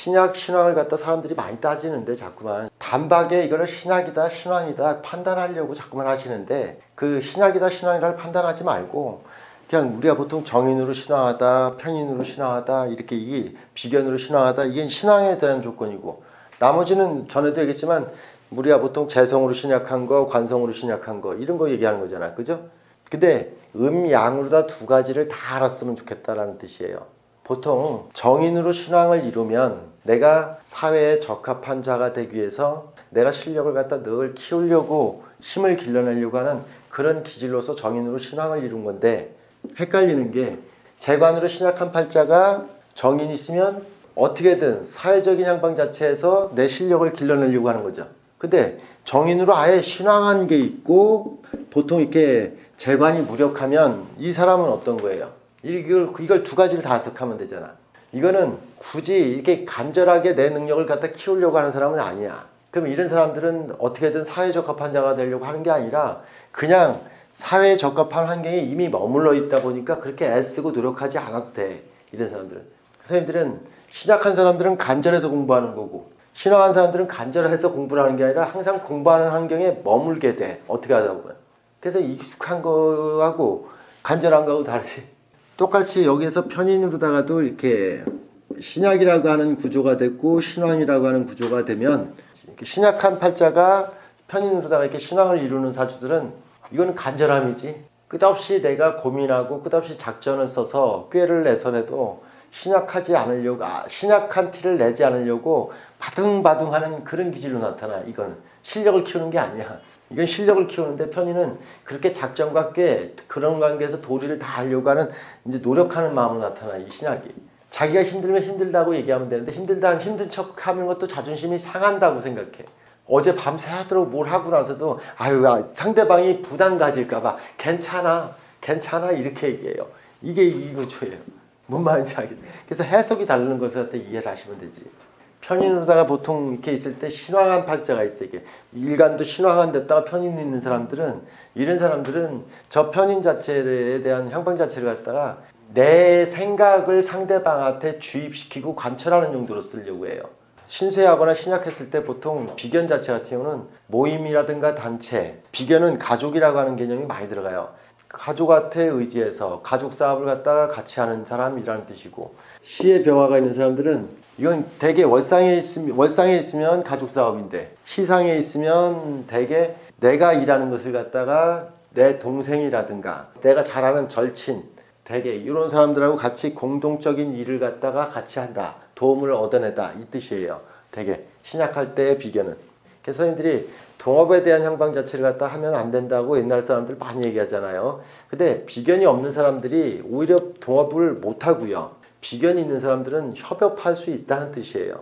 신약, 신앙을 갖다 사람들이 많이 따지는데 자꾸만 단박에 이거를 신약이다, 신앙이다 판단하려고 자꾸만 하시는데 그 신약이다, 신앙이다를 판단하지 말고 그냥 우리가 보통 정인으로 신앙하다, 편인으로 신앙하다 이렇게 이게 비견으로 신앙하다 이게 신앙에 대한 조건이고 나머지는 전에도 얘기했지만 우리가 보통 재성으로 신약한 거, 관성으로 신약한 거 이런 거 얘기하는 거잖아. 그죠? 근데 양으로 다 두 가지를 다 알았으면 좋겠다라는 뜻이에요. 보통 정인으로 신앙을 이루면 내가 사회에 적합한 자가 되기 위해서 내가 실력을 갖다 늘 키우려고 힘을 길러내려고 하는 그런 기질로서 정인으로 신앙을 이룬 건데 헷갈리는 게 재관으로 신약한 팔자가 정인이 있으면 어떻게든 사회적인 향방 자체에서 내 실력을 길러내려고 하는 거죠. 근데 정인으로 아예 신앙한 게 있고 보통 이렇게 재관이 무력하면 이 사람은 어떤 거예요? 이걸 두 가지를 다 해석하면 되잖아. 이거는 굳이 이렇게 간절하게 내 능력을 갖다 키우려고 하는 사람은 아니야. 그럼 이런 사람들은 어떻게든 사회 적합한 자가 되려고 하는 게 아니라 그냥 사회에 적합한 환경에 이미 머물러 있다 보니까 그렇게 애쓰고 노력하지 않아도 돼. 이런 사람들은. 선생님들은 신약한 사람들은 간절해서 공부하는 거고 신앙한 사람들은 간절해서 공부를 하는 게 아니라 항상 공부하는 환경에 머물게 돼. 어떻게 하다 보면. 그래서 익숙한 거하고 간절한 거하고 다르지. 똑같이 여기에서 편인으로다가도 이렇게 신약이라고 하는 구조가 됐고 신왕이라고 하는 구조가 되면 신약한 팔자가 편인으로다가 이렇게 신앙을 이루는 사주들은 이거는 간절함이지. 끝없이 내가 고민하고 끝없이 작전을 써서 꾀를 내서라도 신약하지 않으려고 신약한 티를 내지 않으려고 바둥바둥하는 그런 기질로 나타나. 이거는 실력을 키우는 게 아니야. 이건 실력을 키우는데 편인은 그렇게 작전과 꽤 그런 관계에서 도리를 다 하려고 하는 이제 노력하는 마음으로 나타나. 이 신약이 자기가 힘들면 힘들다고 얘기하면 되는데 힘든 척 하는 것도 자존심이 상한다고 생각해. 어제 밤새도록 뭘 하고 나서도 아유 상대방이 부담 가질까봐 괜찮아 이렇게 얘기해요. 이게 이 구조예요. 뭔 말인지 알겠죠? 그래서 해석이 다르는 것을 갖다 이해를 하시면 되지. 편인으로다가 보통 이렇게 있을 때 신왕한 팔자가 있어. 이게 일간도 신왕한 데다가 편인 있는 사람들은 이런 사람들은 저 편인 자체에 대한 향방 자체를 갖다가 내 생각을 상대방한테 주입시키고 관철하는 용도로 쓰려고 해요. 신세하거나 신약했을 때 보통 비견 자체 같은 경우는 모임이라든가 단체, 비견은 가족이라고 하는 개념이 많이 들어가요. 가족한테 의지해서 가족 사업을 갖다가 같이 하는 사람이라는 뜻이고 시의 병화가 있는 사람들은 이건 대개 월상에 있으면 가족 사업인데 시상에 있으면 대개 내가 일하는 것을 갖다가 내 동생이라든가 내가 잘 아는 절친 대개 이런 사람들하고 같이 공동적인 일을 갖다가 같이 한다. 도움을 얻어내다 이 뜻이에요. 대개 신약할 때의 비견은. 그래서 선생님들이 동업에 대한 향방 자체를 갖다 하면 안 된다고 옛날 사람들 많이 얘기하잖아요. 근데 비견이 없는 사람들이 오히려 동업을 못 하고요. 비견이 있는 사람들은 협업할 수 있다는 뜻이에요.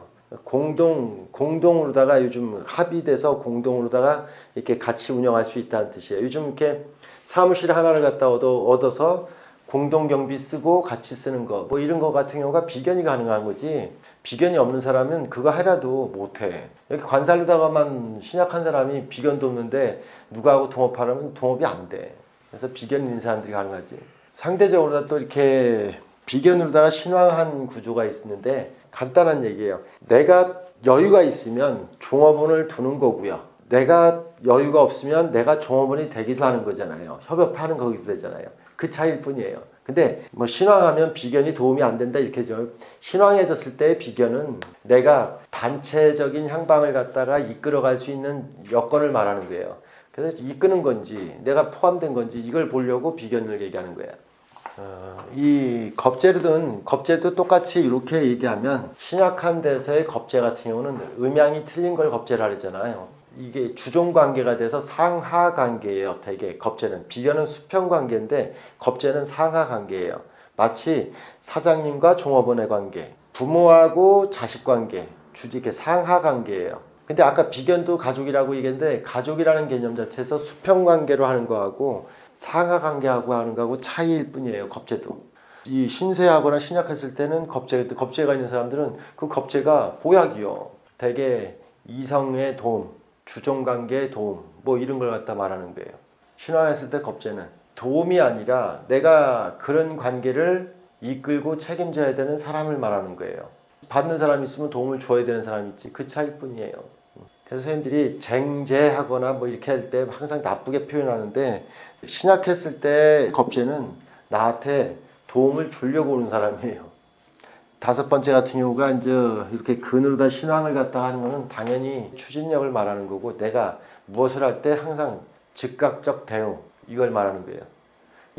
공동으로다가 요즘 합의돼서 공동으로다가 이렇게 같이 운영할 수 있다는 뜻이에요. 요즘 이렇게 사무실 하나를 갖다 얻어서 공동 경비 쓰고 같이 쓰는 거 뭐 이런 거 같은 경우가 비견이 가능한 거지. 비견이 없는 사람은 그거 하라도 못해. 여기 관살로다가만 신약한 사람이 비견도 없는데 누구하고 동업하려면 동업이 안 돼. 그래서 비견 있는 사람들이 가능하지. 상대적으로 또 이렇게 비견으로다가 신왕한 구조가 있는데 간단한 얘기예요. 내가 여유가 있으면 종업원을 두는 거고요. 내가 여유가 없으면 내가 종업원이 되기도 하는 거잖아요. 협업하는 거기도 되잖아요. 그 차이일 뿐이에요. 근데 뭐 신왕하면 비견이 도움이 안 된다 이렇게 죠. 신왕해졌을 때의 비견은 내가 단체적인 향방을 갖다가 이끌어갈 수 있는 여건을 말하는 거예요. 그래서 이끄는 건지 내가 포함된 건지 이걸 보려고 비견을 얘기하는 거예요. 이 겁재도 똑같이 이렇게 얘기하면 신약한 데서의 겁재 같은 경우는 음양이 틀린 걸 겁재라 그랬잖아요. 이게 주종관계가 돼서 상하관계예요. 대개 겁재는. 비견은 수평관계인데 겁재는 상하관계예요. 마치 사장님과 종업원의 관계, 부모하고 자식관계, 이렇게 상하관계예요. 근데 아까 비견도 가족이라고 얘기했는데 가족이라는 개념 자체에서 수평관계로 하는 거하고 상하관계하고 하는 거하고 차이일 뿐이에요. 겁재도. 이 신세하거나 신약했을 때는 겁재가 있는 사람들은 그 겁재가 보약이요. 대개 이성의 도움, 주종관계의 도움 뭐 이런 걸 갖다 말하는 거예요. 신화했을 때 겁재는 도움이 아니라 내가 그런 관계를 이끌고 책임져야 되는 사람을 말하는 거예요. 받는 사람이 있으면 도움을 줘야 되는 사람이 있지. 그 차이뿐이에요. 그래서 선생님들이 쟁제하거나 뭐 이렇게 할 때 항상 나쁘게 표현하는데, 신약했을 때 겁제는 나한테 도움을 주려고 오는 사람이에요. 다섯 번째 같은 경우가 이제 이렇게 근으로다 신앙을 갖다 하는 거는 당연히 추진력을 말하는 거고, 내가 무엇을 할 때 항상 즉각적 대응, 이걸 말하는 거예요.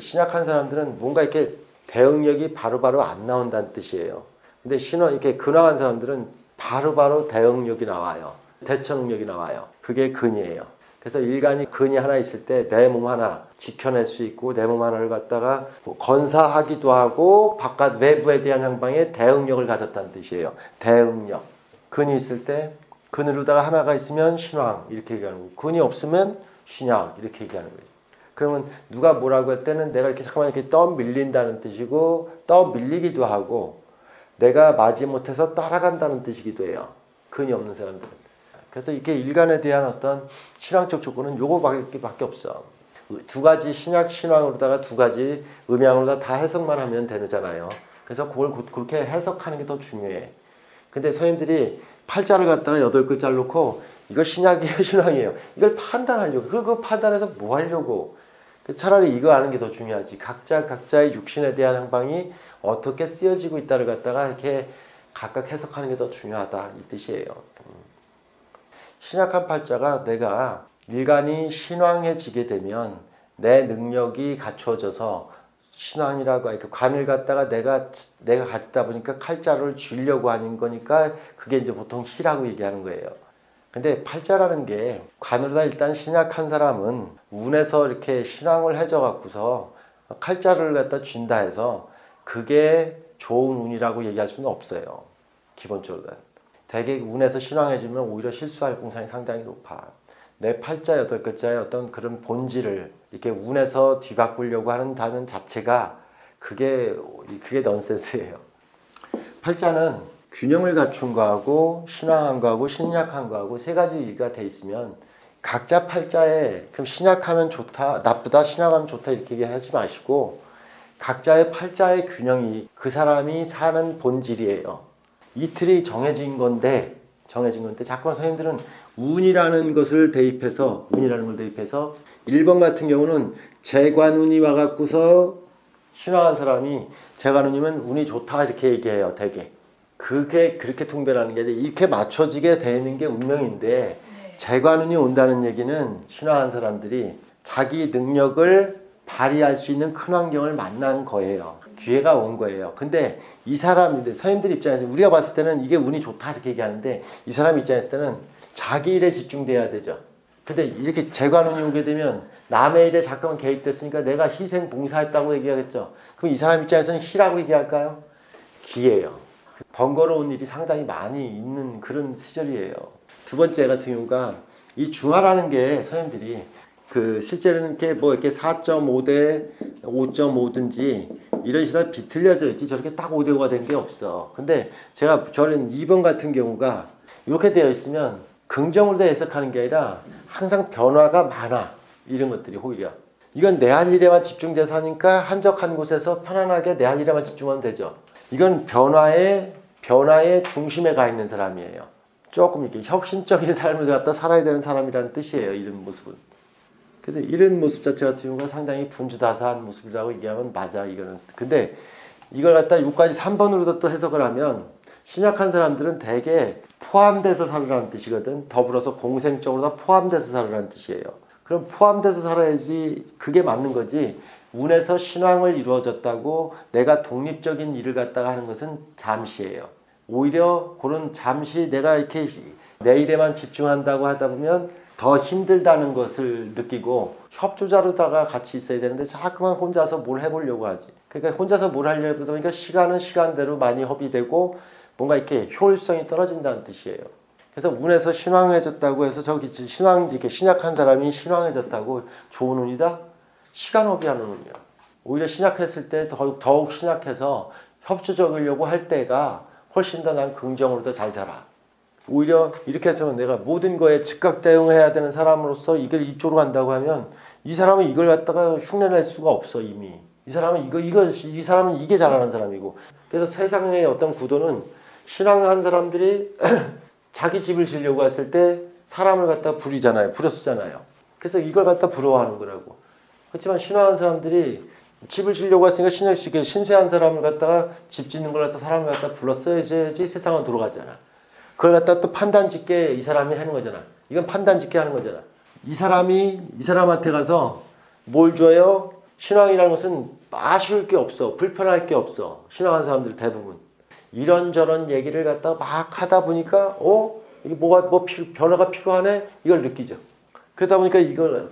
신약한 사람들은 뭔가 이렇게 대응력이 바로바로 안 나온다는 뜻이에요. 근데 이렇게 근황한 사람들은 바로바로 대응력이 나와요. 대처 능력이 나와요. 그게 근이에요. 그래서 일간이 근이 하나 있을 때 내 몸 하나 지켜낼 수 있고, 내 몸 하나를 갖다가 뭐 건사하기도 하고, 바깥 외부에 대한 향방에 대응력을 가졌다는 뜻이에요. 대응력. 근이 있을 때 근으로다가 하나가 있으면 신왕 이렇게 얘기하는 거고, 근이 없으면 신약 이렇게 얘기하는 거죠. 그러면 누가 뭐라고 할 때는 내가 이렇게 잠깐만 이렇게 떠밀린다는 뜻이고, 떠밀리기도 하고, 내가 마지못해서 따라간다는 뜻이기도 해요. 근이 없는 사람들은. 그래서 이게 일간에 대한 어떤 신앙적 조건은 요거밖에 없어. 두 가지 신약 신앙으로다가 두 가지 음양으로다 다 해석만 하면 되잖아요. 그래서 그걸 그렇게 해석하는 게 더 중요해. 근데 선생님들이 팔자를 갖다가 8글자를 놓고 이거 신약이에요, 신앙이에요, 이걸 판단하려고. 그거 판단해서 뭐 하려고. 그래서 차라리 이거 아는 게 더 중요하지. 각자의 육신에 대한 향방이 어떻게 쓰여지고 있다를 갖다가 이렇게 각각 해석하는 게 더 중요하다, 이 뜻이에요. 신약한 팔자가 내가 일간이 신왕해지게 되면 내 능력이 갖추어져서, 신왕이라고 하니까 관을 갖다가 내가 가지다 보니까 칼자루를 쥐려고 하는 거니까 그게 이제 보통 희라고 얘기하는 거예요. 근데 팔자라는 게 관으로다 일단 신약한 사람은 운에서 이렇게 신왕을 해져 갖고서 칼자루를 갖다 쥔다 해서 그게 좋은 운이라고 얘기할 수는 없어요. 기본적으로. 대개 운에서 신왕해지면 오히려 실수할 공산이 상당히 높아. 내 팔자 8글자의 어떤 그런 본질을 이렇게 운에서 뒤바꾸려고 하는 자체가 그게 넌센스예요. 팔자는 균형을 갖춘 거하고 신왕한 거하고 신약한 거하고 세 가지가 돼 있으면, 각자 팔자에 그럼 신약하면 좋다, 나쁘다, 신약하면 좋다 이렇게 얘기하지 마시고, 각자의 팔자의 균형이 그 사람이 사는 본질이에요. 이틀이 정해진 건데 자꾸만 선생님들은 운이라는 걸 대입해서 1번 같은 경우는 재관운이 와갖고서 신앙한 사람이 재관운이면 운이 좋다 이렇게 얘기해요. 되게 그게 그렇게 통배라는 게 이렇게 맞춰지게 되는 게 운명인데, 재관운이 온다는 얘기는 신앙한 사람들이 자기 능력을 발휘할 수 있는 큰 환경을 만난 거예요. 기회가 온 거예요. 근데 이 사람인데, 선생님들 입장에서 우리가 봤을 때는 이게 운이 좋다 이렇게 얘기하는데, 이 사람 입장에서 때는 자기 일에 집중돼야 되죠. 근데 이렇게 재관운이 오게 되면 남의 일에 잠깐만 개입됐으니까 내가 희생 봉사했다고 얘기하겠죠. 그럼 이 사람 입장에서는 희라고 얘기할까요? 기예요. 번거로운 일이 상당히 많이 있는 그런 시절이에요. 두 번째 같은 경우가 이 중화라는 게 선생님들이 실제로는 이렇게 4.5대 5.5든지 이런 식으로 비틀려져 있지, 저렇게 딱 5대5가 된 게 없어. 근데 저는 2번 같은 경우가 이렇게 되어 있으면 긍정으로 해석하는 게 아니라 항상 변화가 많아. 이런 것들이 오히려. 이건 내 할 일에만 집중돼서 하니까 한적한 곳에서 편안하게 내 할 일에만 집중하면 되죠. 이건 변화의 중심에 가 있는 사람이에요. 조금 이렇게 혁신적인 삶을 갖다 살아야 되는 사람이라는 뜻이에요. 이런 모습은. 그래서 이런 모습 자체 같은 경우가 상당히 분주다사한 모습이라고 얘기하면 맞아, 이거는. 근데 이걸 갖다 6까지 3번으로 또 해석을 하면, 신약한 사람들은 대개 포함돼서 살으라는 뜻이거든. 더불어서 공생적으로 포함돼서 살으라는 뜻이에요. 그럼 포함돼서 살아야지 그게 맞는 거지, 운에서 신왕을 이루어졌다고 내가 독립적인 일을 갖다가 하는 것은 잠시예요. 오히려 그런 잠시 내가 이렇게 내 일에만 집중한다고 하다 보면 더 힘들다는 것을 느끼고, 협조자로다가 같이 있어야 되는데 자꾸만 혼자서 뭘 해보려고 하지. 그러니까 혼자서 뭘 하려고 하다 보니까 시간은 시간대로 많이 허비되고 뭔가 이렇게 효율성이 떨어진다는 뜻이에요. 그래서 운에서 신왕해졌다고 해서 이렇게 신약한 사람이 신왕해졌다고 좋은 운이다? 시간 허비하는 운이야. 오히려 신약했을 때 더욱 신약해서 협조적이려고 할 때가 훨씬 더 난 긍정으로 더 잘 살아. 오히려 이렇게 해서 내가 모든 거에 즉각 대응해야 되는 사람으로서 이걸 이쪽으로 간다고 하면, 이 사람은 이걸 갖다가 흉내낼 수가 없어. 이미 이 사람은 이 사람은 이게 잘하는 사람이고. 그래서 세상의 어떤 구도는 신앙한 사람들이 자기 집을 지려고 했을 때 사람을 갖다 부리잖아요. 부려 쓰잖아요. 그래서 이걸 갖다 부러워하는 거라고. 그렇지만 신앙한 사람들이 집을 지려고 했으니까 신세한 사람을 갖다가 집 짓는 걸 갖다 사람을 갖다 불러 써야지 세상은 돌아가잖아. 그걸 갖다 또 판단 짓게 이 사람이 하는 거잖아. 이건 판단 짓게 하는 거잖아. 이 사람이 이 사람한테 가서 뭘 줘요? 신앙이라는 것은 아쉬울 게 없어. 불편할 게 없어. 신앙한 사람들 대부분. 이런저런 얘기를 갖다가 막 하다 보니까 이게 변화가 필요하네? 이걸 느끼죠. 그러다 보니까 이걸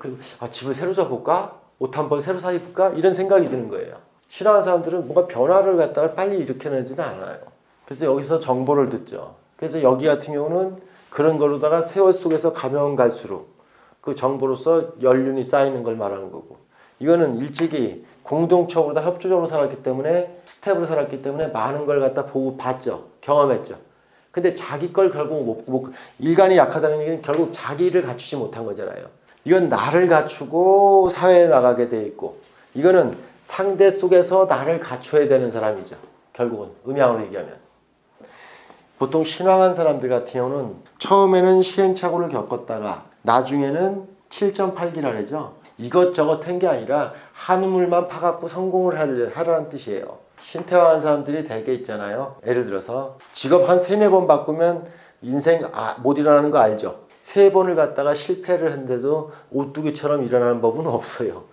집을 새로 잡을까? 옷 한 번 새로 사 입을까? 이런 생각이 드는 거예요. 신앙한 사람들은 뭔가 변화를 갖다가 빨리 일으켜내지는 않아요. 그래서 여기서 정보를 듣죠. 그래서 여기 같은 경우는 그런 거로다가 세월 속에서 가면 갈수록 그 정보로서 연륜이 쌓이는 걸 말하는 거고, 이거는 일찍이 공동적으로 다 협조적으로 살았기 때문에 스텝으로 살았기 때문에 많은 걸 갖다 보고 봤죠. 경험했죠. 근데 자기 걸 결국 일간이 약하다는 얘기는 결국 자기를 갖추지 못한 거잖아요. 이건 나를 갖추고 사회에 나가게 돼 있고, 이거는 상대 속에서 나를 갖춰야 되는 사람이죠. 결국은 음양으로 얘기하면. 보통 신앙한 사람들 같은 경우는 처음에는 시행착오를 겪었다가 나중에는 7.8기라 하죠. 이것저것 한 게 아니라 한 우물만 파갖고 성공을 하라는 뜻이에요. 신태화한 사람들이 되게 있잖아요. 예를 들어서 직업 한 3-4번 바꾸면 인생 못 일어나는 거 알죠? 3번을 갖다가 실패를 했는데도 오뚜기처럼 일어나는 법은 없어요.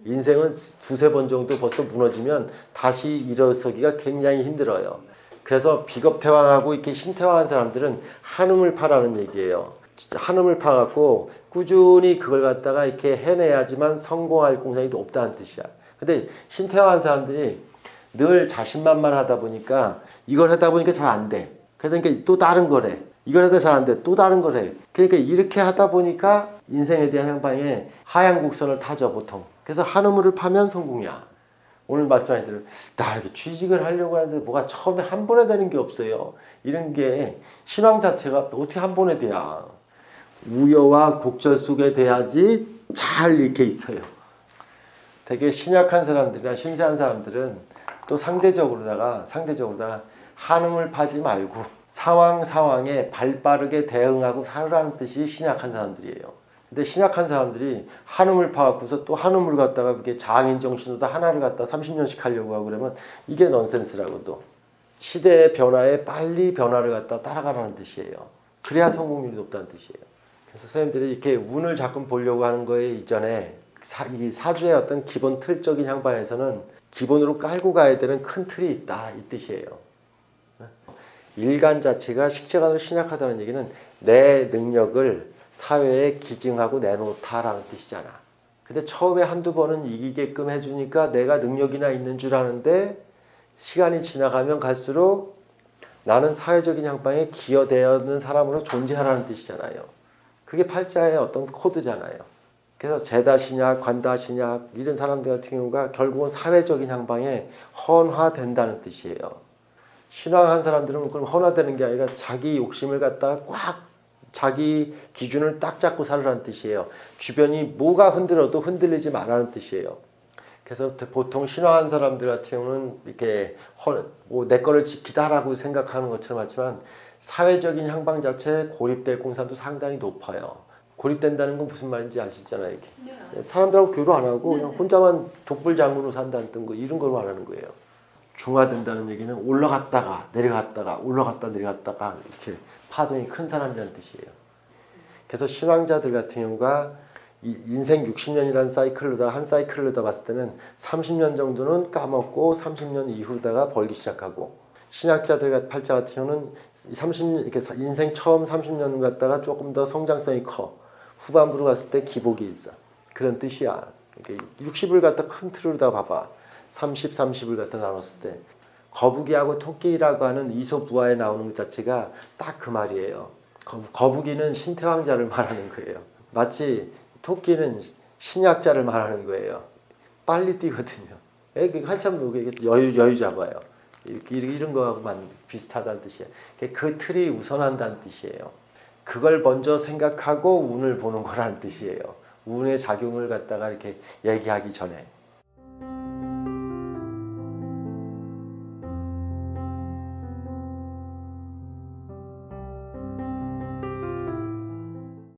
인생은 2-3번 정도 벌써 무너지면 다시 일어서기가 굉장히 힘들어요. 그래서 비겁태왕하고 이렇게 신태화한 사람들은 한음을 파라는 얘기예요. 진짜 한음을 파갖고 꾸준히 그걸 갖다가 이렇게 해내야지만 성공할 공산이 높다는 뜻이야. 근데 신태화한 사람들이 늘 자신만만하다 보니까 이걸 하다 보니까 잘 안 돼. 그러니까 또 다른 거래. 이걸 하다 잘 안 돼. 또 다른 거래. 그러니까 이렇게 하다 보니까 인생에 대한 향방에 하향 곡선을 타죠, 보통. 그래서 한우물을 파면 성공이야. 오늘 말씀하신 대로 나 이렇게 취직을 하려고 하는데 뭐가 처음에 한 번에 되는 게 없어요. 이런 게 신앙 자체가 어떻게 한 번에 돼야. 우여와 곡절 속에 돼야지 잘 이렇게 있어요. 되게 신약한 사람들이나 심세한 사람들은 또 상대적으로다가 한음을 파지 말고 상황에 발빠르게 대응하고 살으라는 뜻이 신약한 사람들이에요. 근데 신약한 사람들이 한음을 파갖고서 또 한음을 갖다가 이렇게 장인 정신으로 하나를 갖다 30년씩 하려고 하고 그러면 이게 넌센스라고. 또 시대의 변화에 빨리 변화를 갖다 따라가라는 뜻이에요. 그래야 성공률이 높다는 뜻이에요. 그래서 선생님들이 이렇게 운을 자꾸 보려고 하는 거에 이전에 이 사주의 어떤 기본 틀적인 향방에서는 기본으로 깔고 가야 되는 큰 틀이 있다, 이 뜻이에요. 일간 자체가 식재간으로 신약하다는 얘기는 내 능력을 사회에 기증하고 내놓다라는 뜻이잖아. 근데 처음에 한두 번은 이기게끔 해주니까 내가 능력이나 있는 줄 아는데 시간이 지나가면 갈수록 나는 사회적인 향방에 기여되는 사람으로 존재하라는 뜻이잖아요. 그게 팔자의 어떤 코드잖아요. 그래서 재다신약, 관다신약 이런 사람들 같은 경우가 결국은 사회적인 향방에 헌화된다는 뜻이에요. 신앙한 사람들은 그럼 헌화되는 게 아니라 자기 욕심을 갖다가 꽉 자기 기준을 딱 잡고 살으라는 뜻이에요. 주변이 뭐가 흔들어도 흔들리지 말라는 뜻이에요. 그래서 보통 신앙한 사람들 같은 경우는 이렇게 내 거를 지키다라고 생각하는 것처럼 하지만 사회적인 향방 자체에 고립될 공산도 상당히 높아요. 고립된다는 건 무슨 말인지 아시잖아요. 이게. 네. 사람들하고 교류 안 하고 그냥 혼자만 독불장군으로 산다는 거 이런 걸 말하는 거예요. 중화된다는 얘기는 올라갔다가 내려갔다가 이렇게 파동이 큰 사람이라는 뜻이에요. 그래서 신앙자들 같은 경우가 인생 60년이라는 사이클로다 한 사이클로다 봤을 때는 30년 정도는 까먹고 30년 이후다가 벌기 시작하고, 신학자들 팔자 같은 경우는 30년 이렇게 인생 처음 30년 갔다가 조금 더 성장성이 커 후반부로 갔을 때 기복이 있어. 그런 뜻이야. 60을 갖다 큰 틀으로 다 봐봐. 30을 갖다 나눴을 때 거북이하고 토끼라고 하는 이솝우화에 나오는 것 자체가 딱 그 말이에요. 거북이는 신태왕자를 말하는 거예요. 마치 토끼는 신약자를 말하는 거예요. 빨리 뛰거든요. 한참 여유 잡아요. 이런 거하고만 비슷하다는 뜻이에요. 그 틀이 우선한다는 뜻이에요. 그걸 먼저 생각하고 운을 보는 거라는 뜻이에요. 운의 작용을 갖다가 이렇게 얘기하기 전에.